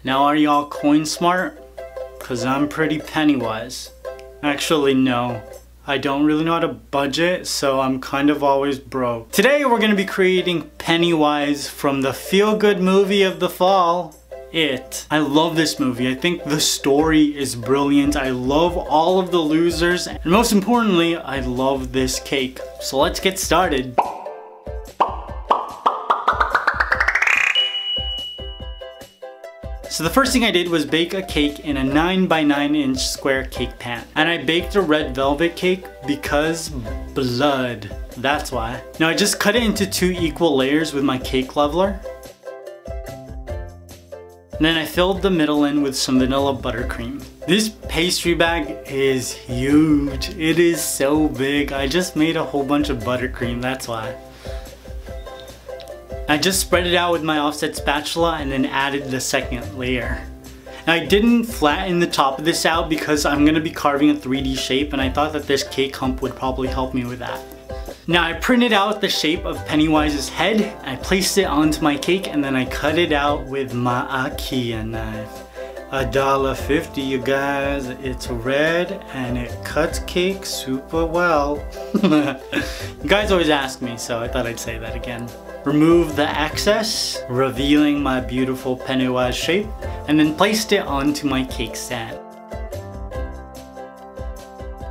Now are y'all coin smart? Cause I'm pretty Pennywise. Actually no, I don't really know how to budget, so I'm kind of always broke. Today we're gonna be creating Pennywise from the feel-good movie of the fall, It. I love this movie. I think the story is brilliant. I love all of the losers, and most importantly, I love this cake. So let's get started. So the first thing I did was bake a cake in a 9 by 9 inch square cake pan. And I baked a red velvet cake because blood. That's why. Now I just cut it into 2 equal layers with my cake leveler. And then I filled the middle in with some vanilla buttercream. This pastry bag is huge. It is so big. I just made a whole bunch of buttercream, that's why. I just spread it out with my offset spatula and then added the second layer. Now I didn't flatten the top of this out because I'm going to be carving a 3D shape, and I thought that this cake hump would probably help me with that. Now I printed out the shape of Pennywise's head, I placed it onto my cake, and then I cut it out with my IKEA knife. $1.50, you guys. It's red and it cuts cake super well. You guys always ask me, so I thought I'd say that again. Remove the excess, revealing my beautiful Pennywise shape, and then placed it onto my cake stand.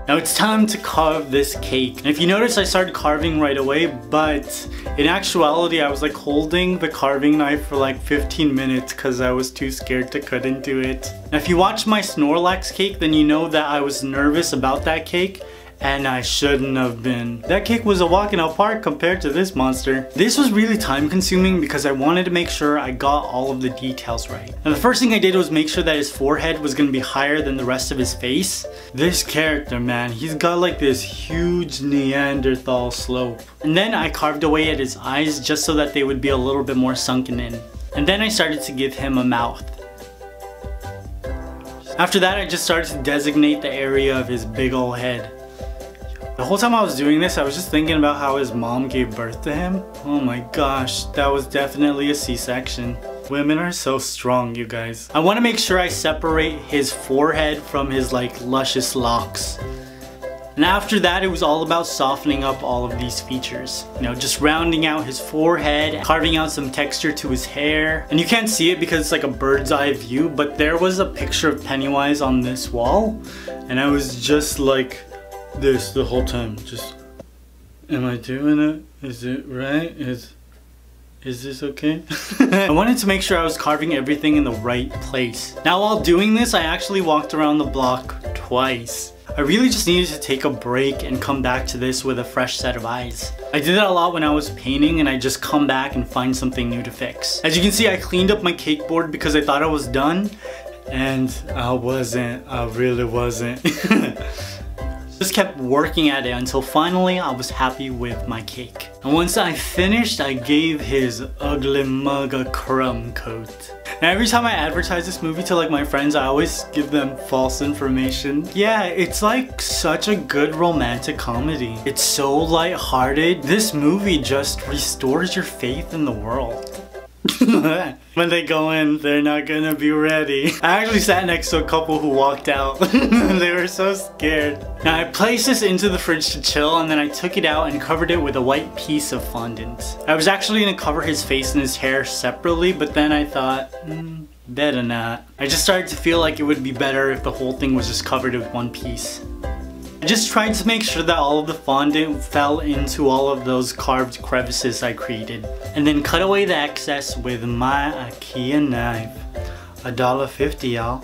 Now it's time to carve this cake. And if you notice, I started carving right away, but in actuality I was like holding the carving knife for like 15 minutes because I was too scared to cut into it. Now if you watched my Snorlax cake, then you know that I was nervous about that cake, and I shouldn't have been. That cake was a walk in the park compared to this monster. This was really time consuming because I wanted to make sure I got all of the details right. Now the first thing I did was make sure that his forehead was going to be higher than the rest of his face. This character, man, he's got like this huge Neanderthal slope. And then I carved away at his eyes just so that they would be a little bit more sunken in. And then I started to give him a mouth. After that, I just started to designate the area of his big old head. The whole time I was doing this, I was just thinking about how his mom gave birth to him. Oh my gosh, that was definitely a C-section. Women are so strong, you guys. I want to make sure I separate his forehead from his like luscious locks. And after that, it was all about softening up all of these features. You know, just rounding out his forehead, carving out some texture to his hair. And you can't see it because it's like a bird's eye view, but there was a picture of Pennywise on this wall. And I was just like this the whole time. Just, am I doing it? Is it right? Is this okay? I wanted to make sure I was carving everything in the right place. Now while doing this, I actually walked around the block twice. I really just needed to take a break and come back to this with a fresh set of eyes. I did that a lot when I was painting, and I just come back and find something new to fix. As you can see, I cleaned up my cake board because I thought I was done, and I wasn't. I really wasn't. Just kept working at it until finally I was happy with my cake. And once I finished, I gave his ugly mug a crumb coat. Now every time I advertise this movie to like my friends, I always give them false information. Yeah, it's like such a good romantic comedy. It's so lighthearted. This movie just restores your faith in the world. When they go in, they're not gonna be ready. I actually sat next to a couple who walked out. They were so scared. Now I placed this into the fridge to chill, and then I took it out and covered it with a white piece of fondant. I was actually gonna cover his face and his hair separately, but then I thought, better not. I just started to feel like it would be better if the whole thing was just covered with one piece. I just tried to make sure that all of the fondant fell into all of those carved crevices I created, and then cut away the excess with my IKEA knife. $1.50, y'all.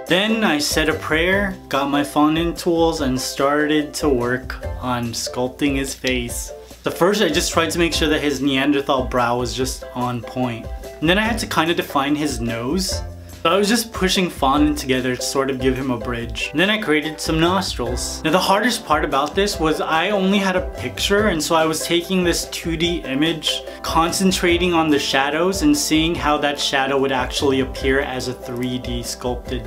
Then I said a prayer, got my fondant tools, and started to work on sculpting his face. So first I just tried to make sure that his Neanderthal brow was just on point. And then I had to kind of define his nose. So I was just pushing fondant together to sort of give him a bridge. And then I created some nostrils. Now the hardest part about this was I only had a picture, and so I was taking this 2D image, concentrating on the shadows and seeing how that shadow would actually appear as a 3D sculpted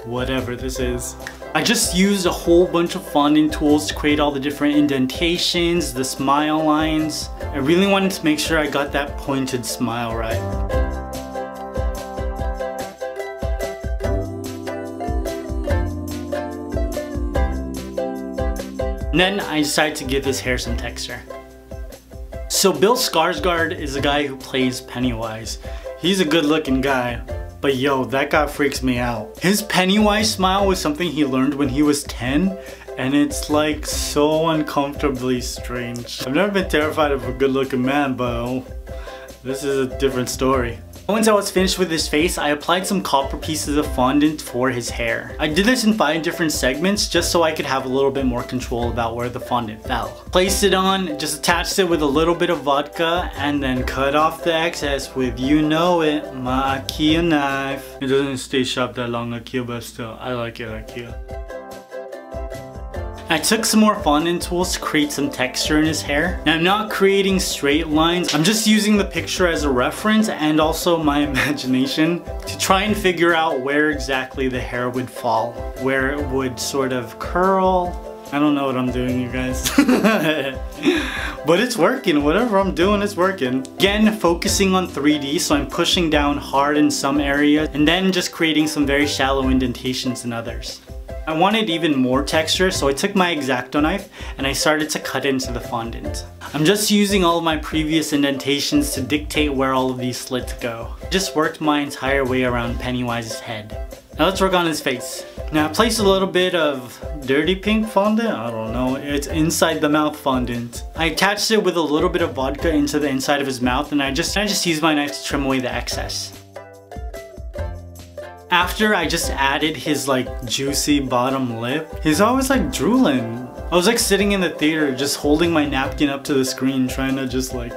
whatever this is. I just used a whole bunch of fondant tools to create all the different indentations, the smile lines. I really wanted to make sure I got that pointed smile right. And then I decided to give his hair some texture. So Bill Skarsgård is a guy who plays Pennywise. He's a good looking guy, but yo, that guy freaks me out. His Pennywise smile was something he learned when he was 10, and it's like so uncomfortably strange. I've never been terrified of a good looking man, but oh, this is a different story. Once I was finished with his face, I applied some copper pieces of fondant for his hair. I did this in 5 different segments just so I could have a little bit more control about where the fondant fell. Placed it on, just attached it with a little bit of vodka, and then cut off the excess with, you know it, my IKEA knife. It doesn't stay sharp that long, IKEA, but still, I like it, IKEA. I took some more fondant tools to create some texture in his hair. Now I'm not creating straight lines, I'm just using the picture as a reference and also my imagination to try and figure out where exactly the hair would fall, where it would sort of curl. I don't know what I'm doing, you guys. But it's working, whatever I'm doing is working. Again, focusing on 3D, so I'm pushing down hard in some areas and then just creating some very shallow indentations in others. I wanted even more texture, so I took my X-Acto knife and I started to cut into the fondant. I'm just using all of my previous indentations to dictate where all of these slits go. I just worked my entire way around Pennywise's head. Now let's work on his face. Now I placed a little bit of dirty pink fondant, I don't know, it's inside the mouth fondant. I attached it with a little bit of vodka into the inside of his mouth, and I just used my knife to trim away the excess. After I just added his like juicy bottom lip, he's always like drooling. I was like sitting in the theater just holding my napkin up to the screen trying to just like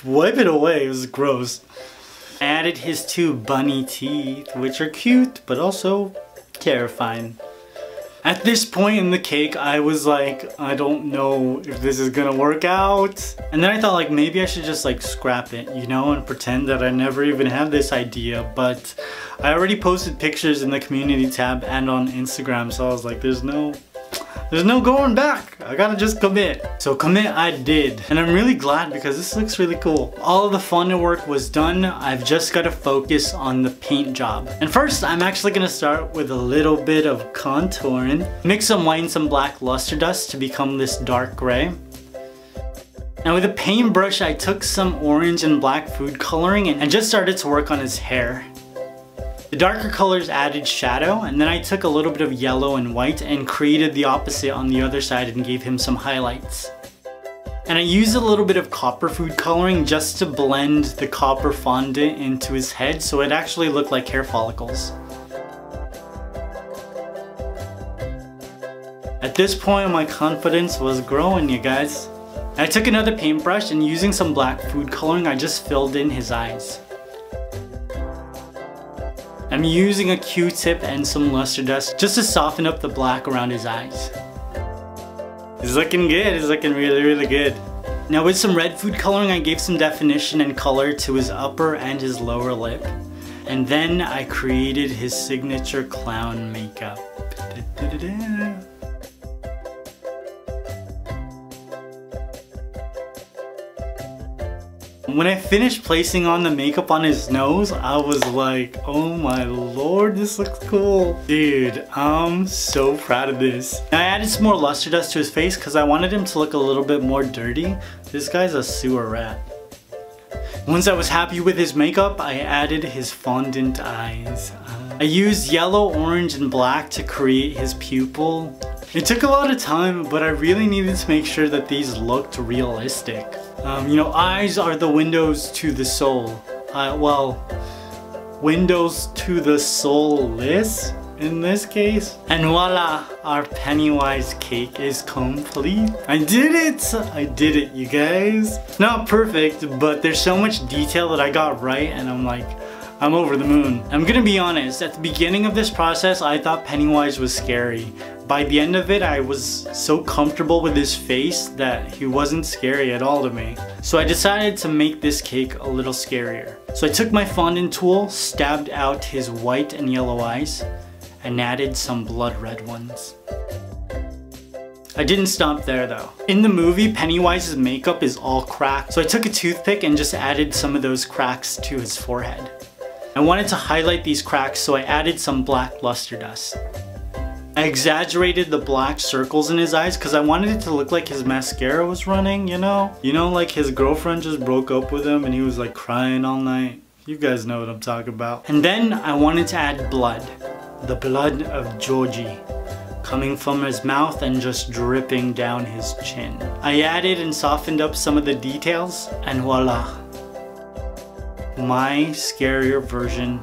wipe it away. It was gross. I added his 2 bunny teeth, which are cute but also terrifying. At this point in the cake, I was like, I don't know if this is gonna work out. And then I thought like maybe I should just like scrap it, you know, and pretend that I never even had this idea. But I already posted pictures in the community tab and on Instagram, so I was like, there's no going back. I gotta just commit. So commit I did. And I'm really glad because this looks really cool. All of the fondant work was done. I've just gotta focus on the paint job. And first, I'm actually gonna start with a little bit of contouring. Mix some white and some black luster dust to become this dark gray. Now with a paintbrush, I took some orange and black food coloring and just started to work on his hair. The darker colors added shadow, and then I took a little bit of yellow and white and created the opposite on the other side and gave him some highlights. And I used a little bit of copper food coloring just to blend the copper fondant into his head so it actually looked like hair follicles. At this point, my confidence was growing, you guys. I took another paintbrush and using some black food coloring, I just filled in his eyes. I'm using a Q-tip and some luster dust just to soften up the black around his eyes. It's looking good, it's looking really, really good. Now with some red food coloring, I gave some definition and color to his upper and his lower lip. And then I created his signature clown makeup. When I finished placing on the makeup on his nose, I was like, oh my lord, this looks cool. Dude, I'm so proud of this. Now I added some more luster dust to his face because I wanted him to look a little bit more dirty. This guy's a sewer rat. Once I was happy with his makeup, I added his fondant eyes. I used yellow, orange, and black to create his pupil. It took a lot of time, but I really needed to make sure that these looked realistic. You know, eyes are the windows to the soul. Well, windows to the soulless in this case. And voila, our Pennywise cake is complete. I did it, you guys. Not perfect, but there's so much detail that I got right, and I'm over the moon. I'm gonna be honest, at the beginning of this process, I thought Pennywise was scary. By the end of it, I was so comfortable with his face that he wasn't scary at all to me. So I decided to make this cake a little scarier. So I took my fondant tool, stabbed out his white and yellow eyes, and added some blood red ones. I didn't stop there though. In the movie, Pennywise's makeup is all cracked, so I took a toothpick and just added some of those cracks to his forehead. I wanted to highlight these cracks, so I added some black luster dust. I exaggerated the black circles in his eyes because I wanted it to look like his mascara was running, you know? You know, like his girlfriend just broke up with him and he was like crying all night. You guys know what I'm talking about. And then I wanted to add blood. The blood of Georgie, coming from his mouth and just dripping down his chin. I added and softened up some of the details, and voila. My scarier version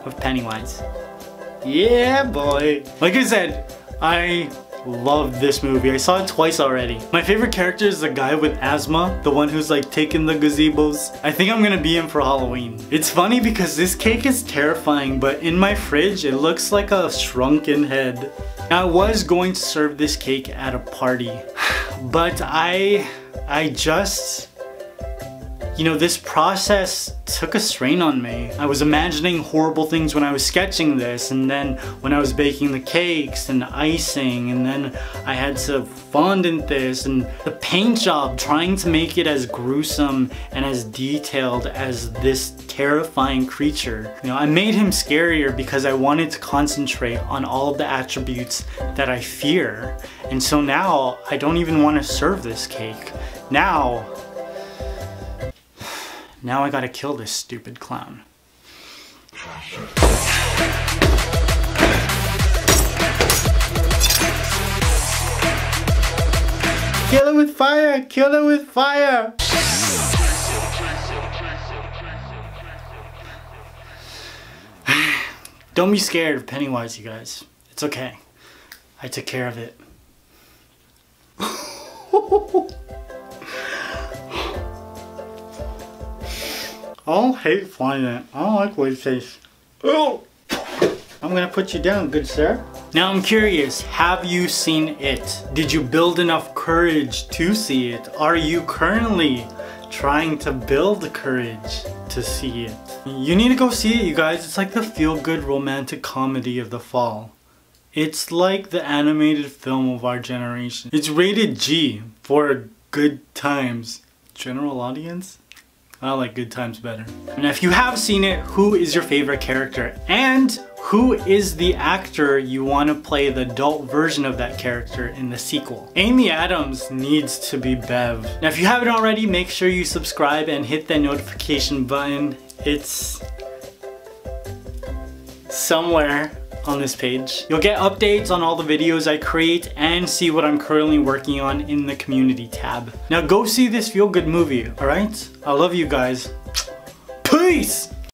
of Pennywise. Yeah, boy. Like I said, I love this movie. I saw it twice already. My favorite character is the guy with asthma, the one who's like taking the gazebos. I think I'm gonna be him for Halloween. It's funny because this cake is terrifying, but in my fridge, it looks like a shrunken head. Now, I was going to serve this cake at a party, but I just, you know, this process took a strain on me. I was imagining horrible things when I was sketching this, and then when I was baking the cakes and icing, and then I had to fondant this, and the paint job, trying to make it as gruesome and as detailed as this terrifying creature. You know, I made him scarier because I wanted to concentrate on all of the attributes that I fear. And so now I don't even want to serve this cake. Now I gotta kill this stupid clown. Kill it with fire! Kill it with fire! Don't be scared of Pennywise, you guys. It's okay. I took care of it. I hate flying it. I don't like the way it tastes. Oh! I'm gonna put you down, good sir. Now I'm curious, have you seen it? Did you build enough courage to see it? Are you currently trying to build courage to see it? You need to go see it, you guys. It's like the feel-good romantic comedy of the fall. It's like the animated film of our generation. It's rated G for good times. General audience? I like good times better. And if you have seen it, who is your favorite character? And who is the actor you want to play the adult version of that character in the sequel? Amy Adams needs to be Bev. Now if you haven't already, make sure you subscribe and hit that notification button. It's somewhere on this page. You'll get updates on all the videos I create and see what I'm currently working on in the community tab. Now go see this feel-good movie, alright? I love you guys. Peace!